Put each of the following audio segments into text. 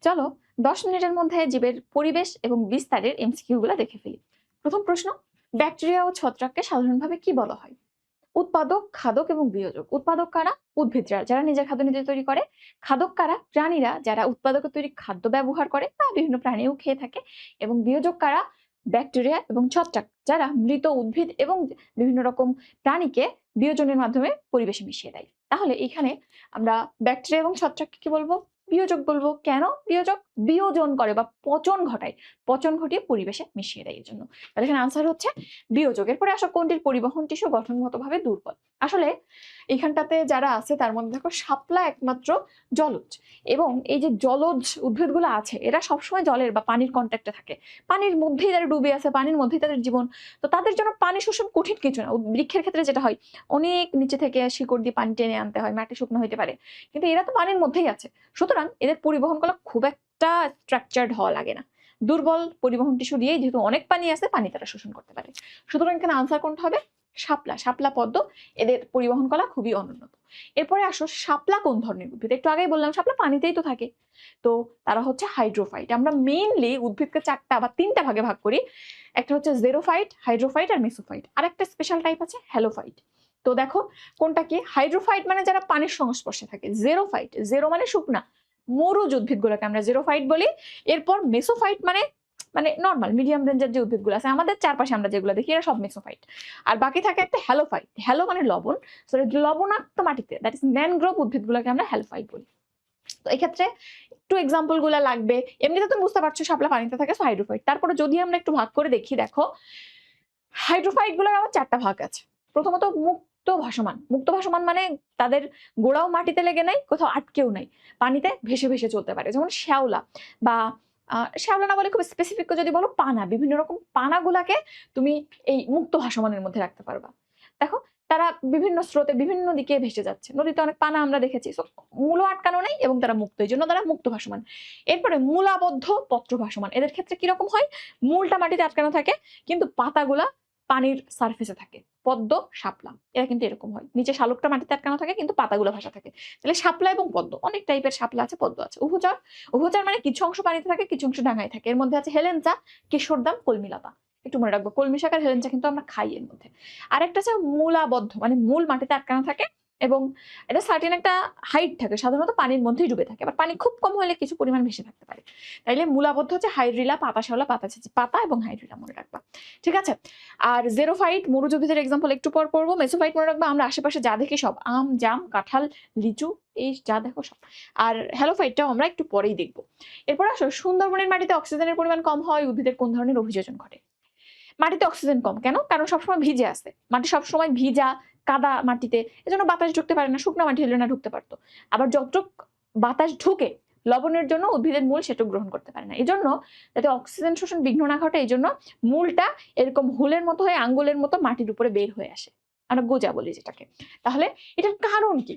চলো 10 মিনিটের মধ্যে জীবের পরিবেশ এবং বিস্তারের এমসিকিউ গুলা দেখে ফেলি। প্রথম প্রশ্ন, ব্যাকটেরিয়া ও ছত্রাককে সাধারণভাবে কি বলা হয়? উৎপাদক, খাদক এবং বিয়োজক। উৎপাদক কারা? উদ্ভিদরা, যারা নিজের খাদ্য নিজে তৈরি করে। খাদক কারা? প্রাণীরা, যারা উৎপাদকের তৈরি খাদ্য ব্যবহার করে বা বিভিন্ন প্রাণীও খেয়ে থাকে। এবং বিয়োজক কারা? ব্যাকটেরিয়া এবং ছত্রাক, যারা মৃত উদ্ভিদ এবং বিভিন্ন রকম প্রাণীকে বিয়োজনের মাধ্যমে পরিবেশে মিশিয়ে দেয়। তাহলে এখানে আমরা ব্যাকটেরিয়া এবং ছত্রাককে কি বলবো? বিয়োজক বলবো। কেন বিয়োজক? বিয়োজন করে বা পচন ঘটায়, পচন ঘটিয়ে পরিবেশে মিশিয়ে দেয়। এর জন্য তাহলে এখানে আনসার হচ্ছে বিয়োজক। এরপরে আসো, কোনটির পরিবহন টিস্যু গঠনগতভাবে দুর্বল? আসলে এখানটাতে যারা আছে তার মধ্যে দেখো শাপলা একমাত্র জলজ, এবং এই যে জলজ উদ্ভিদগুলো আছে এরা সবসময় জলের বা পানির কন্ট্যাক্টে থাকে, পানির মধ্যেই তারা ডুবে আছে, পানির মধ্যেই তাদের জীবন। তো তাদের জন্য পানি শোষণ কঠিন কিছু না। বৃক্ষের ক্ষেত্রে যেটা হয়, অনেক নিচে থেকে শিকড় দিয়ে পানি টেনে আনতে হয়, মাটি শুকনো হইতে পারে, কিন্তু এরা তো পানির মধ্যেই আছে। সুতরাং এদের পরিবহন করা খুব একটা স্ট্রাকচার্ড হওয়া লাগে না। দুর্বল পরিবহন টিস্যু দিয়ে, যেহেতু অনেক পানি আছে, পানি তারা শোষণ করতে পারে। সুতরাং এখানে আনসার কোনটা হবে? শাপলা, শাপলা পদ্ম, এদের পরিবহন কলা খুবই অনুন্নত। এরপরে আসো, শাপলা কোন ধরনের উদ্ভিদ? একটু আগেই বললাম শাপলা পানিতেই তো থাকে। তো তারা হচ্ছে হাইড্রোফাইট। আমরা মেইনলি উদ্ভিদকে 4টা বা 3টা ভাগে ভাগ করি। একটা হচ্ছে জেরোফাইট, হাইড্রোফাইট আর মেসোফাইট। আর একটা স্পেশাল টাইপ আছে হ্যালোফাইট। তো দেখো কোনটা কি? হাইড্রোফাইট মানে যারা পানির সংস্পর্শে থাকে। জেরোফাইট, জেরো মানে শুকনা, মরুজ উদ্ভিদগুলোকে আমরা জেরোফাইট বলি। এরপর মেসোফাইট মানে মানে নর্মাল মিডিয়াম রেঞ্জের যে উদ্ভিদগুলো আছে আমাদের চারপাশে আমরা যেগুলো দেখি, এরা সব মেসোফাইট। আর বাকি থাকে একটা হ্যালোফাইট। হ্যালো মানে লবণ, লবণাক্ত মাটিতে, দ্যাট ইজ ম্যানগ্রোভ উদ্ভিদগুলোকে আমরা হ্যালোফাইট বলি। তো এই ক্ষেত্রে একটু এক্সাম্পল গুলা লাগবে। এমনিতে তুমি বুঝতে পারছো শাপলা পানিতে থাকে, হাইড্রোফাইট। তারপরে যদি আমরা একটু ভাগ করে দেখি, দেখো হাইড্রোফাইট গুলোর আবার 4টা ভাগ আছে। প্রথমত মুক্ত ভাসমান। মুক্ত ভাসমান মানে তাদের গোড়াও মাটিতে লেগে নাই, কোথাও আটকেও নাই, পানিতে ভেসে ভেসে চলতে পারে। যেমন শ্যাওলা, বা শ্যাওলা না বলে খুব স্পেসিফিক যদি বলো, পানা, বিভিন্ন রকম পানাগুলাকে তুমি এই মুক্ত ভাসমানের মধ্যে রাখতে পারবা। দেখো তারা বিভিন্ন স্রোতে বিভিন্ন দিকে ভেসে যাচ্ছে। নদীতে অনেক পানা আমরা দেখেছি। মূল আটকানো নেই এবং তারা মুক্ত, এই জন্য তারা মুক্ত ভাসমান। এরপরে মূলাবদ্ধ পত্র ভাসমান। এদের ক্ষেত্রে কিরকম হয়? মূলটা মাটিতে আটকানো থাকে কিন্তু পাতাগুলা পানির সারফেসে থাকে। পদ্ম, শাপলা এরা কিন্তু এরকম হয়, নিচে শালুকটা মাটিতে আটকানো থাকে কিন্তু পাতাগুলো ভাসা থাকে। তাহলে শাপলা এবং পদ্ম, অনেক টাইপের শাপলা আছে, পদ্ম আছে। উভচর, উভচর মানে কিছু অংশ পানিতে থাকে, কিছু অংশ ডাঙায় থাকে। এর মধ্যে আছে হেলেঞ্চা, কেশরদাম, কলমিলতা। একটু মনে রাখবো, কলমি শাক আর হেলেঞ্চা কিন্তু আমরা খাই এর মধ্যে। আরেকটা আছে মূলাবদ্ধ, মানে মূল মাটিতে আটকানো থাকে এবং এটা সার্টেন একটা হাইট থাকে, সাধারণত পানির মধ্যেই ডুবে থাকে। আবার পানি খুব কম হলে কিছু পরিমাণ ভেসে থাকতে পারে। তাইলে মূলাবদ্ধ হচ্ছে হাইড্রিলা, পাতা শ্যাওলা, পাতা এবং হাইড্রিলা মনে রাখবা। ঠিক আছে। আর জেরোফাইট, মরুজ উদ্ভিদের এক্সাম্পল একটু পর পড়বো। মেসোফাইট মনে রাখবা, আমরা আশেপাশে যা দেখি সব, আম, জাম, কাঁঠাল, লিচু, এই যা দেখো সব। আর হ্যালোফাইটটাও আমরা একটু পরেই দেখবো। এরপর আসো, সুন্দরবনের মাটিতে অক্সিজেনের পরিমাণ কম হয়, উদ্ভিদের কোন ধরনের অভিযোজন ঘটে? মাটিতে অক্সিজেন কম কেন? কারণ সবসময় ভিজে আছে, মাটি সবসময় ভিজা, কাদা মাটিতে, এজন্য বাতাস ঢুকতে পারে না। শুকনো মাটি হলে না ঢুকতে পারতো। আবার যতটুক বাতাস ঢুকে লবণের জন্য উদ্ভিদের মূল সেটুক গ্রহণ করতে পারে না। এই জন্য যাতে অক্সিজেন শোষণ বিঘ্ন না ঘটে, এই জন্য মূলটা এরকম হুলের মতো হয়ে, আঙ্গুলের মতো মাটির উপরে বের হয়ে আসে, আমরা গোজা বলি যেটাকে। তাহলে এটার কারণ কি?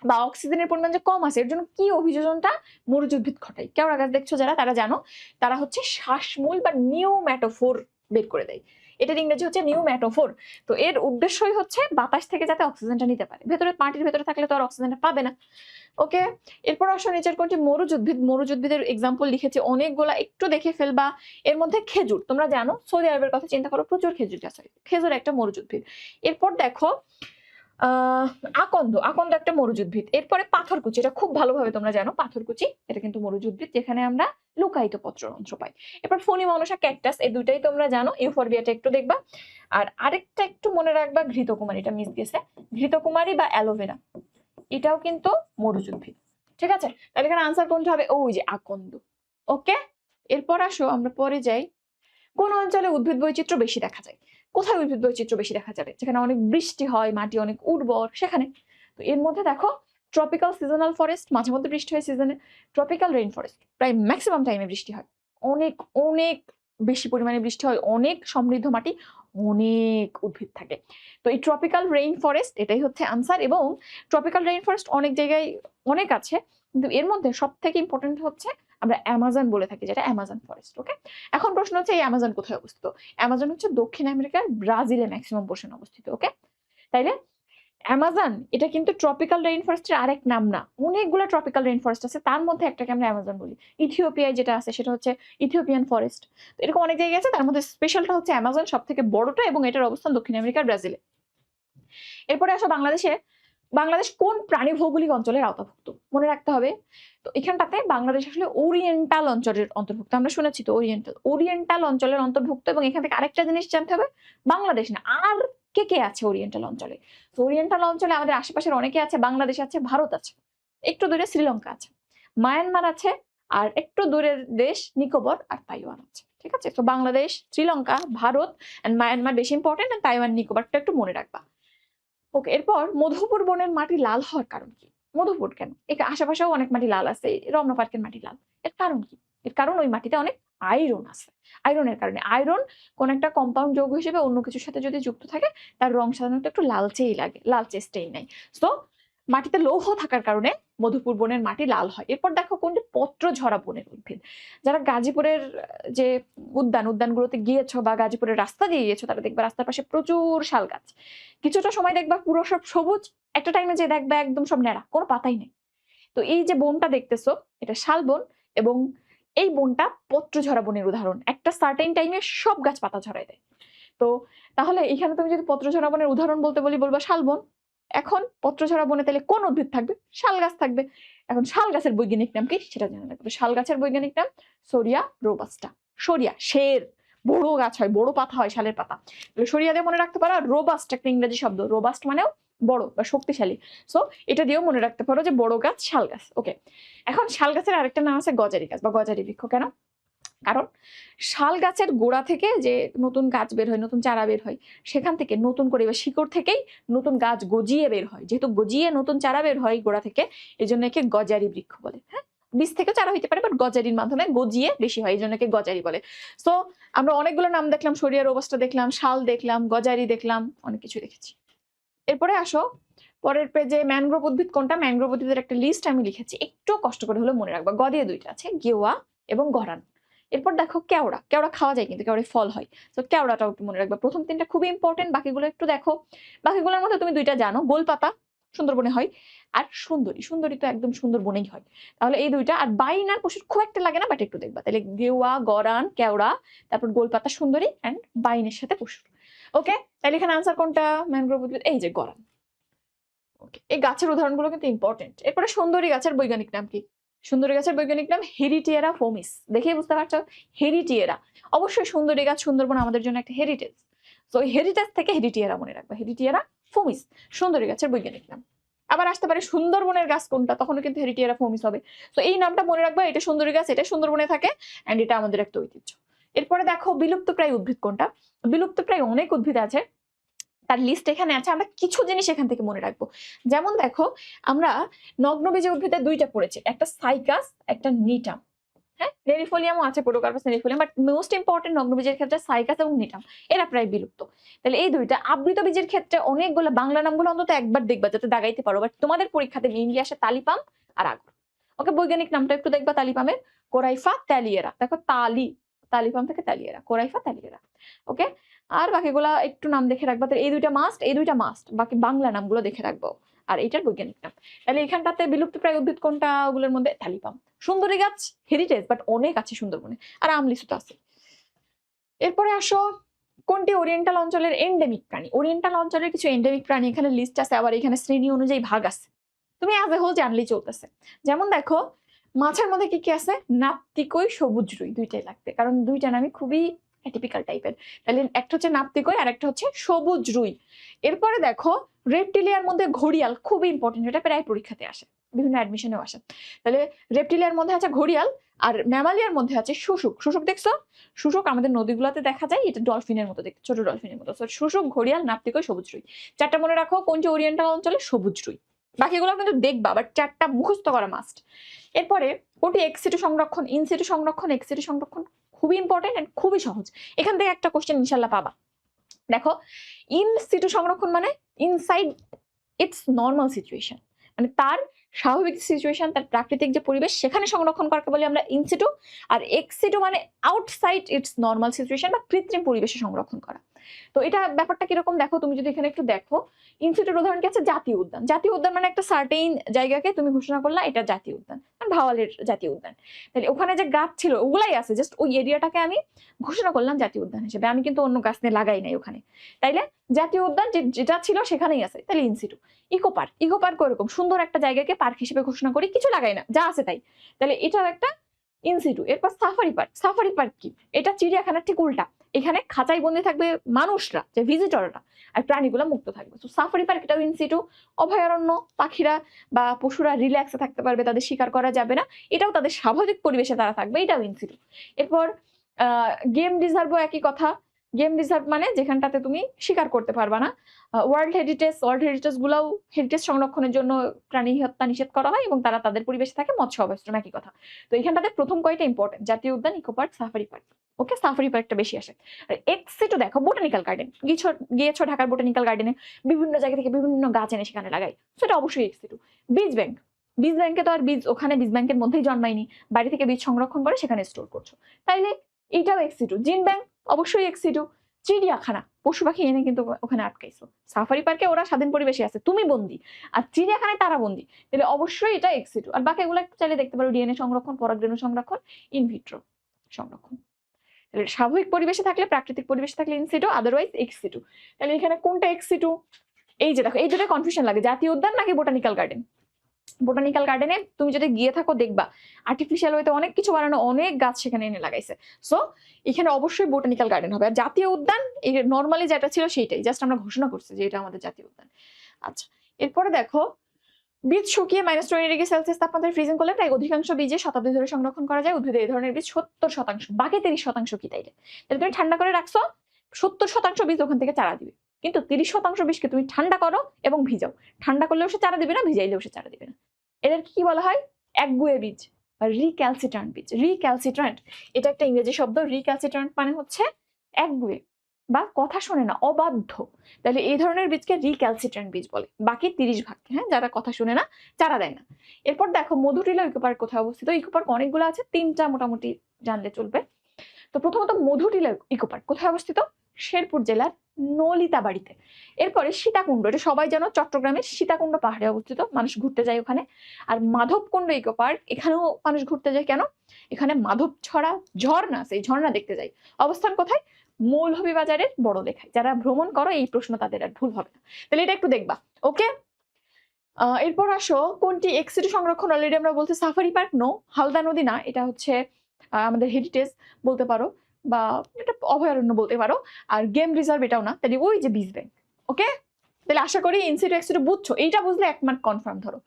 বা অক্সিজেনের পরিমাণ যে কম আছে, এর জন্য কি অভিযোজনটা মরুজ উদ্ভিদ ঘটায়? কেওড়া গাছ দেখছো যারা, তারা জানো, তারা হচ্ছে শ্বাসমূল বা নিউম্যাটোফোর বের করে দেয়। এটার ইংরেজি হচ্ছে নিউম্যাটোফোর। তো এর উদ্দেশ্যই হচ্ছে বাতাস থেকে যাতে অক্সিজেনটা নিতে পারে। ভেতরে, মাটির ভেতরে থাকলে তো আর অক্সিজেনটা পাবে না। ওকে। এরপর আসো, নিচের কোনটি মরুজ উদ্ভিদ? মরুজ উদ্ভিদের এক্সাম্পল লিখেছি অনেকগুলা, একটু দেখে ফেলবা। এর মধ্যে খেজুর, তোমরা জানো সৌদি আরবের কথা চিন্তা করো, প্রচুর খেজুর গাছ হয়। খেজুর একটা মরুজ উদ্ভিদ। এরপর দেখো আকন্দ, আকন্দ একটা মরুজ উদ্ভিদ। এরপরে পাথরকুচি, এটা খুব ভালোভাবে তোমরা জানো, পাথরকুচি এটা কিন্তু মরুজ উদ্ভিদ, যেখানে আমরা লুকায়িত পত্ররন্ধ্র পাই। এরপর ফণি মনসা, ক্যাকটাস, এই দুইটাই তোমরা জানো। ইউফরবিয়াটা একটু দেখবা। আর আরেকটা একটু মনে রাখবা, ঘৃতকুমারী, এটা মিস গেছে। ঘৃতকুমারী বা অ্যালোভেরা, এটাও কিন্তু মরুজ উদ্ভিদ। ঠিক আছে। তাহলে এখানে আনসার কোনটা হবে? ওই যে আকন্দ। ওকে। এরপর আসো আমরা পরে যাই, কোন অঞ্চলে উদ্ভিদ বৈচিত্র্য বেশি দেখা যায়? কোথায় উদ্ভিদ বৈচিত্র্য বেশি দেখা যাবে? যেখানে অনেক বৃষ্টি হয়, মাটি অনেক উর্বর, সেখানে। তো এর মধ্যে দেখো, ট্রপিক্যাল সিজনাল ফরেস্ট, মাঝে মধ্যে বৃষ্টি হয় সিজনে। ট্রপিক্যাল রেইন ফরেস্ট, প্রায় ম্যাক্সিমাম টাইমে বৃষ্টি হয়, অনেক অনেক বেশি পরিমাণে বৃষ্টি হয়, অনেক সমৃদ্ধ মাটি, অনেক উদ্ভিদ থাকে। তো এই ট্রপিক্যাল রেইন ফরেস্ট, এটাই হচ্ছে আনসার। এবং ট্রপিক্যাল রেইন ফরেস্ট অনেক জায়গায় অনেক আছে, কিন্তু এর মধ্যে সব থেকে ইম্পর্টেন্ট হচ্ছে আমরা অ্যামাজন বলে থাকি, যেটা অ্যামাজন ফরেস্ট। ওকে। এখন প্রশ্ন হচ্ছে, এই অ্যামাজন কোথায় অবস্থিত? অ্যামাজন হচ্ছে দক্ষিণ আমেরিকার ব্রাজিলে ম্যাক্সিমাম পোর্শন অবস্থিত। ওকে। তাইলে অ্যামাজন এটা কিন্তু ট্রপিক্যাল রেইন ফরেস্টের আরেক নাম না, অনেকগুলো ট্রপিক্যাল রেইন ফরেস্ট আছে, তার মধ্যে একটাকে আমরা অ্যামাজন বলি। ইথিওপিয়ায় যেটা আছে সেটা হচ্ছে ইথিওপিয়ান ফরেস্ট। তো এরকম অনেক জায়গায় আছে, তার মধ্যে স্পেশালটা হচ্ছে অ্যামাজন, সব থেকে বড়টা, এবং এটার অবস্থান দক্ষিণ আমেরিকার ব্রাজিলে। এরপরে আসো বাংলাদেশে। বাংলাদেশ কোন প্রাণী ভৌগোলিক অঞ্চলের আওতাভুক্ত? মনে রাখতে হবে। তো এখানটাতে বাংলাদেশ আসলে ওরিয়েন্টাল অঞ্চলের অন্তর্ভুক্ত, আমরা শুনেছি তো ওরিয়েন্টাল অঞ্চলের অন্তর্ভুক্ত। এবং এখান থেকে আরেকটা জিনিস জানতে হবে, বাংলাদেশ না আর কে কে আছে ওরিয়েন্টাল অঞ্চলে। তো ওরিয়েন্টাল অঞ্চলে আমাদের আশেপাশের অনেকে আছে, বাংলাদেশ আছে, ভারত আছে, একটু দূরে শ্রীলঙ্কা আছে, মায়ানমার আছে, আর একটু দূরের দেশ নিকোবর আর তাইওয়ান আছে। ঠিক আছে, তো বাংলাদেশ, শ্রীলঙ্কা, ভারত এন্ড মায়ানমার বেশি ইম্পর্টেন্ট, আর তাইওয়ান নিকোবরটা একটু মনে রাখবা। ওকে, এরপর মধুপুর বনের মাটি লাল হওয়ার কারণ কি? মধুপুর কেন? এর আশেপাশেও অনেক মাটি লাল আছে, রমনা পার্কের মাটি লাল, এর কারণ কি? এর কারণ ওই মাটিতে অনেক আয়রন আছে। আয়রনের কারণে, আয়রন কোন একটা কম্পাউন্ড যৌগ হিসেবে অন্য কিছুর সাথে যদি যুক্ত থাকে তার রং সাধারণত একটু লালচেই লাগে, লালচে স্টেই নাই। তো মাটিতে লৌহ থাকার কারণে মধুপুর বনের মাটি লাল হয়। এরপর দেখো কোনটি পত্রঝরা বনের উদ্ভিদ। যারা গাজীপুরের যে উদ্যানগুলোতে গিয়েছো বা গাজীপুরের রাস্তা দিয়ে গিয়েছো, তারা দেখবে রাস্তার পাশে প্রচুর শাল গাছ। কিছুটা সময় দেখবা পুরো সব সবুজ, একটা টাইমে যে দেখবা একদম সব ন্যাড়া, কোনো পাতাই নেই। তো এই যে বনটা দেখতেছো, এটা শাল বন, এবং এই বনটা পত্রঝরা বনের উদাহরণ। একটা সার্টেন টাইমে সব গাছ পাতা ঝরায় দেয়। তো তাহলে এখানে তুমি যদি পত্রঝরা বনের উদাহরণ বলতে বলি, বলবা শালবন। এখন পত্রঝরা বনে তাহলে কোন উদ্ভিদ থাকবে? শাল গাছ থাকবে। এখন শাল গাছের বৈজ্ঞানিক নাম কি সেটা জানা লাগবে। শাল গাছের বৈজ্ঞানিক নাম সোরিয়া রোবাস্টা। সরিয়া শের, বড় গাছ হয়, বড় পাতা হয় শালের পাতা, সরিয়া দিয়ে মনে রাখতে পারো। আর রোবাস্ট একটা ইংরেজি শব্দ, রোবাস্ট মানেও বড় বা শক্তিশালী। সো এটা দিয়েও মনে রাখতে পারো যে বড় গাছ শাল গাছ। ওকে, এখন শাল গাছের আরেকটা নাম আছে গজারি গাছ বা গজারি বৃক্ষ। কেন? কারণ শাল গাছের গোড়া থেকে যে নতুন গাছ বের হয়, নতুন চারা বের হয়, সেখান থেকে নতুন করে বা শিকড় থেকেই নতুন গাছ গজিয়ে বের হয়। যেহেতু গজিয়ে নতুন চারা বের হয় গোড়া থেকে, এই জন্য একে গজারি বৃক্ষ বলে। হ্যাঁ, বীজ থেকে চারা হইতে পারে, বাট গজারির মাধ্যমে গজিয়ে বেশি হয়, এই জন্য একে গজারি বলে। সো আমরা অনেকগুলো নাম দেখলাম, সরিয়া রোবাস্টা দেখলাম, শাল দেখলাম, গজারি দেখলাম, অনেক কিছু দেখেছি। এরপরে আসো পরের পেজে ম্যানগ্রোভ উদ্ভিদ কোনটা। ম্যানগ্রোভ উদ্ভিদের একটা লিস্ট আমি লিখেছি, একটু কষ্ট করে হলে মনে রাখবা। গ দিয়ে দুইটা আছে, গেওয়া এবং গরান। এরপর দেখো কেওড়া। কেওড়া খাওয়া যায় কিন্তু কেওড়া ফল হয়, তো কেওড়াটাও একটু মনে রাখবা। প্রথম তিনটা খুবই ইম্পর্টেন্ট, বাকিগুলো একটু দেখো। বাকিগুলোর মধ্যে তুমি দুইটা জানো, গোলপাতা সুন্দরবনে হয়, আর সুন্দরী। সুন্দরী তো একদম সুন্দরবনেই হয়। তাহলে এই দুইটা, আর বাইন আর পশুর খুব একটা লাগে না, বাট একটু দেখবা। তাহলে গেওয়া, গরান, কেওড়া, তারপর গোলপাতা, সুন্দরী এন্ড বাইনের সাথে পশুর। ওকে, তাহলে এখানে আনসার কোনটা? ম্যানগ্রোভ উদ্ভিদ, এই যে গরান। এই গাছের উদাহরণগুলো কিন্তু ইম্পর্টেন্ট। এরপরে সুন্দরী গাছের বৈজ্ঞানিক নাম কি? সুন্দরী গাছের বৈজ্ঞানিক নাম হেরিটিয়েরা ফোমিস। দেখেই বুঝতে পারছো, হেরিটিয়েরা। অবশ্যই সুন্দরী গাছ, সুন্দরবন আমাদের জন্য একটা হেরিটেজ। তো হেরিটেজ থেকে হেরিটিয়েরা মনে রাখবা, হেরিটিয়েরা ফোমিস সুন্দরী গাছের বৈজ্ঞানিক নাম। আবার আসতে পারে সুন্দরবনের গাছ কোনটা, তখনও কিন্তু হেরিটিয়েরা ফোমিস হবে। তো এই নামটা মনে রাখবা, এটা সুন্দরী গাছ, এটা সুন্দরবনে থাকে, এন্ড এটা আমাদের একটা ঐতিহ্য। এরপরে দেখো বিলুপ্তপ্রায় উদ্ভিদ কোনটা। বিলুপ্তপ্রায় অনেক উদ্ভিদ আছে, তার লিস্ট এখানে আছে। আমরা কিছু জিনিস এখান থেকে মনে রাখবো। যেমন দেখো, আমরা নগ্নবীজ উদ্ভিদে দুইটা পড়েছি, একটা সাইকাস, একটা নিটাম। হ্যাঁ, নেরিফোলিয়ামও আছে, পোডোকার্পাস নেরিফোলিয়াম, বাট মোস্ট ইম্পর্টেন্ট নগ্নবীজের ক্ষেত্রে সাইকাস এবং নিটাম, এরা প্রায় বিলুপ্ত। তাহলে এই দুইটা। আবৃত বীজের ক্ষেত্রে অনেকগুলো বাংলা নামগুলো অন্তত একবার দেখবা, যাতে দাগাইতে পারো। বাট তোমাদের পরীক্ষাতে মেইনলি আসে তালিপাম আর আগর। ওকে, বৈজ্ঞানিক নামটা একটু দেখবা। তালিপামের কোরাইফা ত্যালিয়েরা। দেখো তালিপাম থেকে ত্যালিয়েরা, কোরাইফা ত্যালিয়েরা। ওকে, আর বাকিগুলা একটু নাম দেখে রাখবা। এই দুইটা মাস্ট, এই দুইটা মাস্ট, বাকি বাংলা নামগুলো দেখে রাখবো, আর এটার বৈজ্ঞানিক নাম। তাহলে এখানটাতে বিলুপ্ত প্রায় উদ্ভিদ কোনটা, ওগুলোর মধ্যে তালিপাম। সুন্দরী গাছ হেরিটেজ, বাট অনেক আছে সুন্দরবনে, আর আমলিসু তো আছে। এরপরে আসো, কোনটি ওরিয়েন্টাল অঞ্চলের এন্ডেমিক প্রাণী। ওরিয়েন্টাল অঞ্চলের কিছু এন্ডেমিক প্রাণী এখানে লিস্ট আছে, আবার এখানে শ্রেণী অনুযায়ী ভাগ আছে, তুমি অ্যাজ এ হোল জানলেই চলতেছে। যেমন দেখো, মাছের মধ্যে কি কি আছে? নাপ্তিকই, সবুজ রুই, দুইটাই লাগবে, কারণ দুইটা নামই খুবই অ্যাটিপিক্যাল টাইপের। তাহলে একটা হচ্ছে নাপ্তিকই আর একটা হচ্ছে সবুজ রুই। এরপরে দেখো, রেপটিলিয়ার মধ্যে ঘড়িয়াল, খুবই ইম্পর্টেন্ট, এটা প্রায় পরীক্ষাতে আসে, বিভিন্ন অ্যাডমিশনেও আসে। তাহলে রেপটিলিয়ার মধ্যে আছে ঘড়িয়াল, আর ম্যামালিয়ার মধ্যে আছে শুশুক। শুশুক দেখছো? শুশুক আমাদের নদীগুলোতে দেখা যায়, এটা ডলফিনের মতো দেখতে, ছোট ডলফিনের মতো। শুশুক, ঘড়িয়াল, নাপ্তিকই, সবুজ রুই। চারটা মনে রাখো, কোনটি ওরিয়েন্টাল অঞ্চলে? সবুজ রুই। বাকিগুলো কিন্তু দেখবা, বাট চারটা মুখস্থ করা মাস্ট। এরপরে কোনটি এক্সিটু সংরক্ষণ, ইনসিটু সংরক্ষণ, এক্সিটু সংরক্ষণ, খুবই ইম্পর্টেন্ট এন্ড খুবই সহজ। এখান থেকে একটা কোশ্চেন ইনশাল্লাহ পাবা। দেখো, ইন সিটু সংরক্ষণ মানে ইনসাইড ইটস নর্মাল সিচুয়েশন, মানে তার স্বাভাবিক সিচুয়েশন, তার প্রাকৃতিক যে পরিবেশ সেখানে সংরক্ষণ করাকে বলি আমরা ইনসিটু। আর এক্সিটু মানে আউটসাইড ইটস নর্মাল সিচুয়েশন বা কৃত্রিম পরিবেশে সংরক্ষণ করা। তো এটা ব্যাপারটা কিরকম দেখো, তুমি যদি এখানে একটু দেখো, ইনস্টিটিউট উদাহরণ কি আছে, জাতীয় উদ্যান। জাতীয় উদ্যান মানে একটা সার্টেইন জায়গাকে তুমি ঘোষণা করলা এটা জাতীয় উদ্যান, ভাওয়ালের জাতীয় উদ্যান। তাহলে ওখানে যে গাছ ছিল ওগুলাই আছে, জাস্ট ওই এরিয়াটাকে আমি ঘোষণা করলাম জাতীয় উদ্যান হিসেবে, আমি কিন্তু অন্য গাছ নিয়ে লাগাই নাই ওখানে। তাইলে জাতীয় উদ্যান যেটা ছিল সেখানেই আছে, তাহলে in situ. Eco park, eco park ওরকম সুন্দর একটা জায়গাকে পার্ক হিসেবে ঘোষণা করি, কিছু লাগাই না, যা আছে তাই, তাহলে এটাও একটা ইনসিটু। এরপর সাফারি পার্ক, সাফারি পার্ক কি, এটা চিড়িয়াখানার ঠিক উল্টা, এখানে খাঁচাই বন্দি থাকবে মানুষরা, যে ভিজিটররা, আর প্রাণীগুলো মুক্ত থাকবে। তো সাফারি পার্ক এটাও ইনসিটু, অভয়ারণ্য, পাখিরা বা পশুরা রিল্যাক্সে থাকতে পারবে, তাদের শিকার করা যাবে না, এটাও তাদের স্বাভাবিক পরিবেশে তারা থাকবে, এটাও ইনসিটু। এরপর গেম রিজার্ভও একই কথা, গেম রিজার্ভ মানে যেখানটাতে তুমি শিকার করতে পারবা না। ওয়ার্ল্ড হেরিটেজ গুলাও হেরিটেজ সংরক্ষণের জন্য প্রাণী হত্যা নিষেধ করা হয় এবং তারা তাদের পরিবেশে থাকে, মৎস্য অভয়াশ্রম একই কথা। তো এখানটাতে প্রথম কয়টা ইম্পর্টেন্ট, জাতীয় উদ্যান, ইকো পার্ক, সাফারি পার্ক। ওকে, সাফারি পার্কটা বেশি আসে। আর এক্সিটু দেখো, বোটানিক্যাল গার্ডেন, গিয়েছো ঢাকার বোটানিক্যাল গার্ডেনে, বিভিন্ন জায়গা থেকে বিভিন্ন গাছ এনে সেখানে লাগাই, সেটা অবশ্যই এক্সিটু। বীজ ব্যাংক, বীজ ব্যাংকে তো আর বীজ ওখানে বীজ ব্যাংকের মধ্যেই জন্মায়নি, বাড়ি থেকে বীজ সংরক্ষণ করে সেখানে স্টোর করছো, তাইলে এইটাও এক্সিটু। জিন ব্যাংক অবশ্যই এক্সিটু। চিড়িয়াখানা, পশু পাখি এনে কিন্তু ওখানে আটকাইছো। সাফারি পার্কে ওরা স্বাধীন পরিবেশে আছে, তুমি বন্দি, আর চিড়িয়াখানায় তারা বন্দি, তাহলে অবশ্যই এটা এক্সিটু। আর বাকি এগুলো একটু চাইলে দেখতে পারো, ডিএনএ সংরক্ষণ, পরাগরেণু সংরক্ষণ, ইনভিট্রো সংরক্ষণ। তাহলে স্বাভাবিক পরিবেশে থাকলে, প্রাকৃতিক পরিবেশে থাকলে ইনসিটু, আদারওয়াইজ এক্সিটু। তাহলে এখানে কোনটা এক্সিটু, এই যে দেখো, এই দুটো কনফিউশন লাগে, জাতীয় উদ্যান নাকি বোটানিক্যাল গার্ডেন। বোটানিক্যাল গার্ডেনে তুমি যদি গিয়ে থাকো দেখবা আর্টিফিশিয়াল ওয়েতে অনেক কিছু বানানো, অনেক গাছ সেখানে এনে লাগাইছে, সো এখানে অবশ্যই বোটানিক্যাল গার্ডেন হবে। আর জাতীয় উদ্যান নর্মালি যেটা ছিল সেইটাই, জাস্ট আমরা ঘোষণা করছি যে এটা আমাদের জাতীয় উদ্যান। আচ্ছা, এরপরে দেখো, বীজ শুকিয়ে -20°C তাপমাত্রায় ফ্রিজিং করলে প্রায় অধিকাংশ বীজে শতাব্দী ধরে সংরক্ষণ করা যায়। উদ্ভিদে এই ধরনের বীজ 70%, বাকি 30% কি তাইলে? তাহলে তুমি ঠান্ডা করে রাখছো, 70% বীজ ওখান থেকে চারা দিবে, কিন্তু 30% বীজকে তুমি ঠান্ডা করো এবং ভিজাও। ঠান্ডা করলেও সে চারা দিবে না, ভিজাইলেও সে চারা দিবে না। এদেরকে কি বলা হয়? একগুঁয়ে বীজ বা রিক্যালসিট্রান্ট বীজ। রিক্যালসিট্রান্ট এটা একটা ইংরেজি শব্দ। রিক্যালসিট্রান্ট মানে হচ্ছে একগুঁয়ে বা কথা শোনে না, অবাধ্য। তাহলে এই ধরনের বীজকে রিক্যালসিট্রান্ট বীজ বলে। বাকি 30 ভাগ, হ্যাঁ, যারা কথা শুনে না, চারা দেয় না। এরপর দেখো, মধুটিলা ইকো পার্ক কোথায় অবস্থিত? ইকো পার্ক অনেকগুলো আছে, 3টা মোটামুটি জানলে চলবে। তো প্রথমত মধুটিলা ইকো পার্ক কোথায় অবস্থিত? শেরপুর জেলার নলিতাবাড়িতে। এরপরে সীতাকুণ্ড, এটা সবাই জানো, চট্টগ্রামের সীতাকুণ্ড পাহাড়ে অবস্থিত, মানুষ ঘুরতে যায় ওখানে। আর মাধবকুণ্ড ইকো পার্ক, এখানেও মানুষ ঘুরতে যায়, কেন? এখানে মাধব ছড়া ঝর্ণা আছে, এই ঝর্ণা দেখতে যায়। অবস্থান কোথায়? মৌলভীবাজারের বড়লেখায়। যারা ভ্রমণ করো এই প্রশ্ন তাদের আর ভুল হবে না, তাহলে এটা একটু দেখবা। ওকে, এরপর আসো, কোনটি এক্সিটু সংরক্ষণ? অলরেডি আমরা বলছি সাফারি পার্ক নো, হালদা নদী না, এটা হচ্ছে আমাদের হেরিটেজ বলতে পারো, বা এটা অভয়ারণ্য বলতে পারো। আর গেম রিজার্ভ এটাও না, তাহলে ওই যে বীজ ব্যাংক। ওকে, তাহলে আশা করি ইনসিটু এক্সিটু বুঝছো, এইটা বুঝলে 1 মার্ক কনফার্ম ধরো।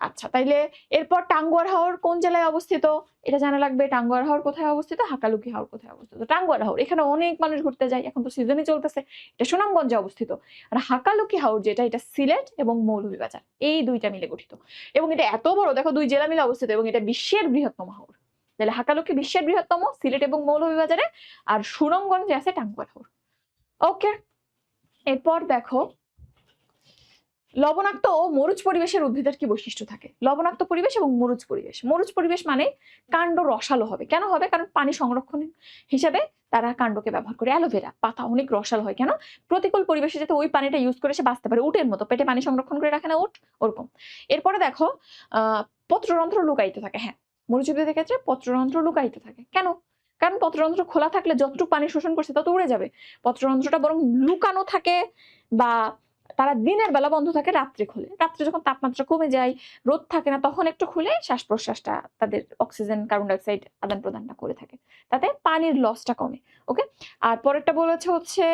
আচ্ছা, তাইলে এরপর টাঙ্গুয়ার হাওর কোন জেলায় অবস্থিত? এটা জানা লাগবে। টাঙ্গুয়ার হাওর কোথায় অবস্থিত? হাকালুকি হাওর কোথায় অবস্থিত? টাঙ্গুয়ার হাওর, এখানে অনেক মানুষ ঘুরতে যায়, এখন তো সিজনই চলতেছে, এটা সুনামগঞ্জে অবস্থিত। আর হাকালুকি হাওর যেটা, এটা সিলেট এবং মৌলভীবাজার, এই দুইটা মিলে গঠিত, এবং এটা এত বড়, দেখো 2 জেলা মিলে অবস্থিত, এবং এটা বিশ্বের বৃহত্তম হাওর। তাহলে হাকালুকি বিশ্বের বৃহত্তম, সিলেট এবং মৌলভীবাজারে, আর সুনামগঞ্জে আছে টাঙ্গুয়ার হাওর। ওকে, এরপর দেখো, লবণাক্ত ও মরুজ পরিবেশের উদ্ভিদের কি বৈশিষ্ট্য থাকে? লবণাক্ত পরিবেশ এবং মরুজ পরিবেশ। মরুজ পরিবেশ মানে কাণ্ড রসালো হবে। কেন হবে? কারণ পানি সংরক্ষণ হিসাবে তারা কাণ্ডকে ব্যবহার করে। অ্যালোভেরা পাতা অনেক রসালো হয়, কেন? প্রতিকূল পরিবেশে যাতে ওই পানিটা ইউজ করে সে বাঁচতে পারে, উটের মতো পেটে পানি সংরক্ষণ করে রাখে না উট, ওরকম। এরপরে দেখো, পত্ররন্ধ্র লুকায়িত থাকে। হ্যাঁ, মরুজ উদ্ভিদের ক্ষেত্রে পত্ররন্ধ্র লুকায়িত থাকে। কেন? কারণ পত্ররন্ধ্র খোলা থাকলে যতটুকু পানি শোষণ করছে তত উড়ে যাবে। পত্ররন্ধ্রটা বরং লুকানো থাকে, বা তারা দিনের বেলা বন্ধ থাকে, রাত্রে খুলে। রাত্রে যখন তাপমাত্রা কমে যায়, রোদ থাকে না, তখন একটু খুলে শ্বাস প্রশ্বাসটা, তাদের অক্সিজেন কার্বন ডাইঅক্সাইড আদান প্রদানটা করে থাকে, তাতে পানির লসটা কমে। ওকে, আর পরেরটা বলেছে হচ্ছে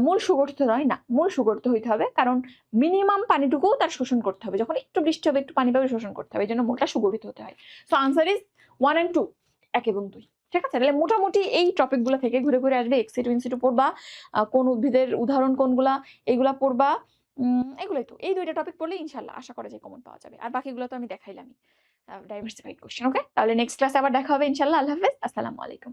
মূল সুগঠিত নয়, না, মূল সুগঠিত হইতে হবে, কারণ মিনিমাম পানিটুকুও তার শোষণ করতে হবে, যখন একটু বৃষ্টি হবে একটু পানি পাবে, শোষণ করতে হবে, এই জন্য মূলটা সুগঠিত হতে হয়। সো আনসার ইজ 1 and 2, 1 এবং 2। ঠিক আছে, তাহলে মোটামুটি এই টপিক গুলা থেকে ঘুরে ঘুরে আসবে। এক্সিটু ইনসিটু পড়বা, কোন উদ্ভিদের উদাহরণ কোনগুলা, এগুলা পড়বা। এগুলোই তো, এই 2টা টপিক পড়লে ইনশাল্লাহ আশা করা যায় কমন পাওয়া যাবে। আর বাকিগুলো তো আমি দেখাইলামই, ডাইভার্সিফাইড কোশ্চেন। ওকে, তাহলে নেক্সট ক্লাসে আবার দেখা হবে ইনশাল্লাহ। আল্লাহ হাফেজ, আসসালামু আলাইকুম।